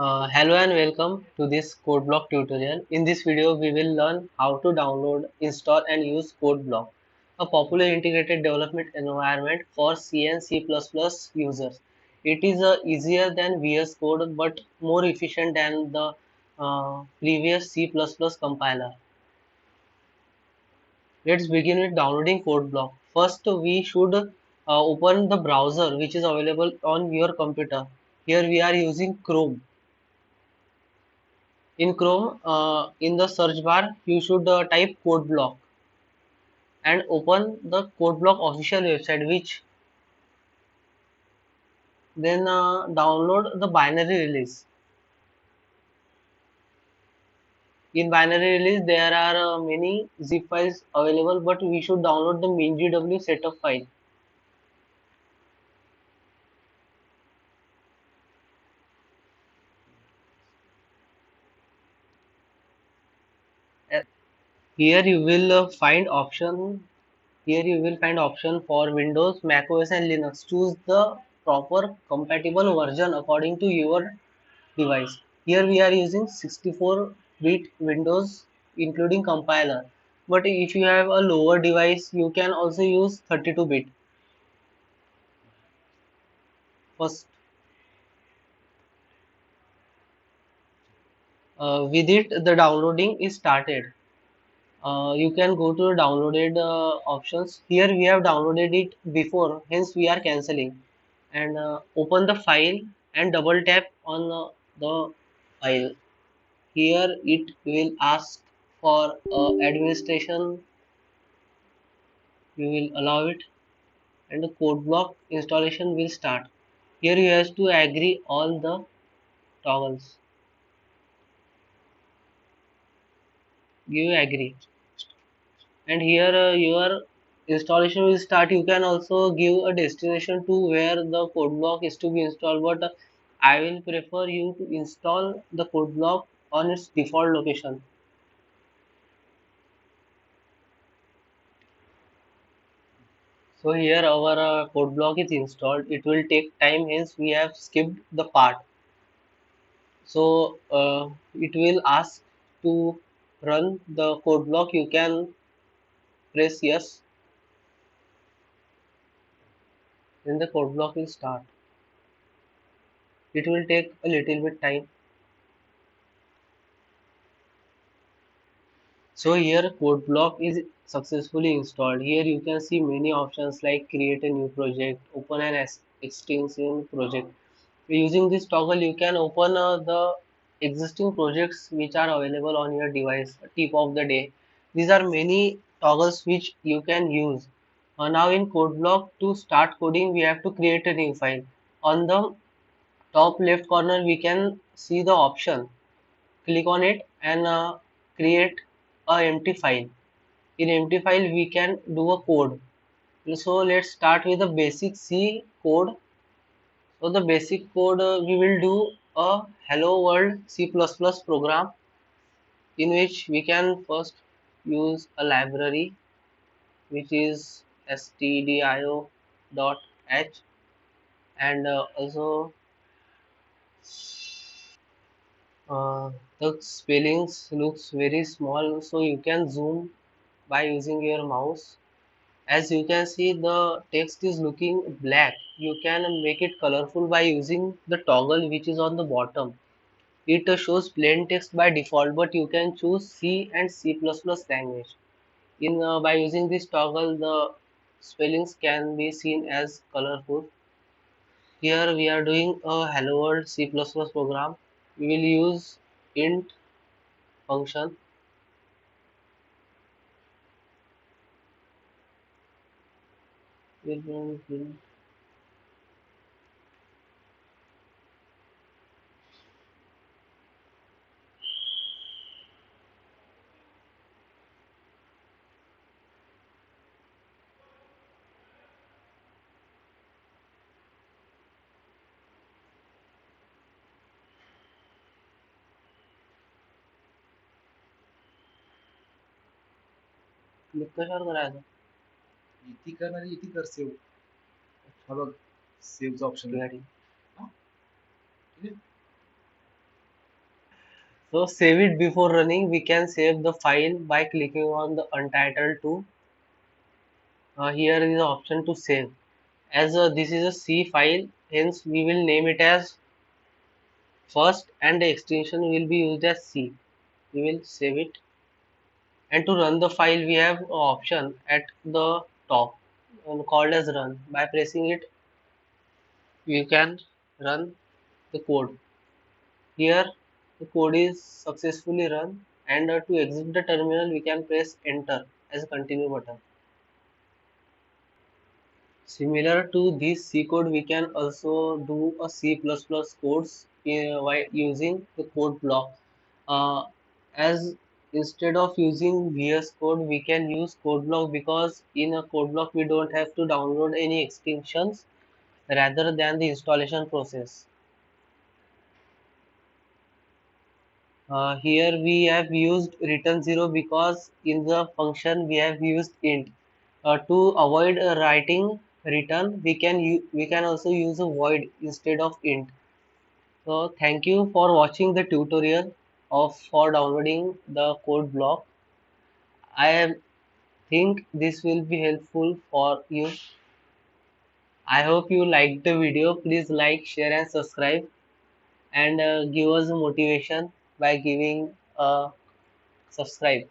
Hello and welcome to this CodeBlock tutorial. In this video, we will learn how to download, install and use CodeBlock, a popular integrated development environment for C and C++ users. It is easier than VS Code but more efficient than the previous C++ compiler. Let's begin with downloading CodeBlock. First, we should open the browser which is available on your computer. Here we are using Chrome. In Chrome, in the search bar, you should type CodeBlock and open the CodeBlock official website, which then download the binary release. In binary release, there are many zip files available, but we should download the MinGW setup file. Uh, Here you will find option. Here you will find option for Windows, Mac OS, and Linux. Choose the proper compatible version according to your device. Here we are using 64-bit Windows including compiler. But if you have a lower device, you can also use 32-bit. First, with it, the downloading is started. You can go to downloaded options. Here we have downloaded it before, hence we are cancelling. And open the file and double tap on the file. Here it will ask for administration. You will allow it and the code block installation will start. Here you have to agree all the toggles. You agree, and here your installation will start. You can also give a destination to where the code block is to be installed, but I will prefer you to install the code block on its default location. So here our code block is installed. It will take time, hence we have skipped the part. So it will ask to run the code block. You can press yes, then the code block will start. It will take a little bit time. So here code block is successfully installed. Here you can see many options like create a new project, open an extension project. Using this toggle you can open the existing projects which are available on your device. Tip of the day, these are many toggles which you can use. Now in code block, to start coding we have to create a new file. On the top left corner we can see the option. Click on it and create a empty file. In empty file we can do a code. So let's start with the basic C code. So the basic code, we will do a hello world C++ program in which we can first use a library which is stdio.h, and also the spellings looks very small, so you can zoom by using your mouse. As you can see, the text is looking black. You can make it colorful by using the toggle which is on the bottom. It shows plain text by default, but you can choose C and C++ language. In by using this toggle, the spellings can be seen as colorful. Here we are doing a hello world C++ program. We will use int function. Click कशावर करायचं इथे करणार इथे कर save हा बघ सेव्हचा option गाडी ठीक आहे So save it before running. We can save the file by clicking on the untitled to. Here is the option to save. As this is a C file, hence we will name it as first and the extension will be used as C. We will save it, and to run the file we have an option at the top called as run. By pressing it you can run the code. Here the code is successfully run, and to exit the terminal we can press enter as a continue button. Similar to this C code, we can also do a C++ codes by using the code block. Uh, as instead of using VS Code, we can use code block, because in a code block we don't have to download any extensions rather than the installation process. Here we have used return 0 because in the function we have used int. To avoid writing return, we can also use a void instead of int. So thank you for watching the tutorial of for downloading the code block. Think this will be helpful for you. I hope you liked the video. Please like, share, and subscribe, and give us motivation by giving a subscribe.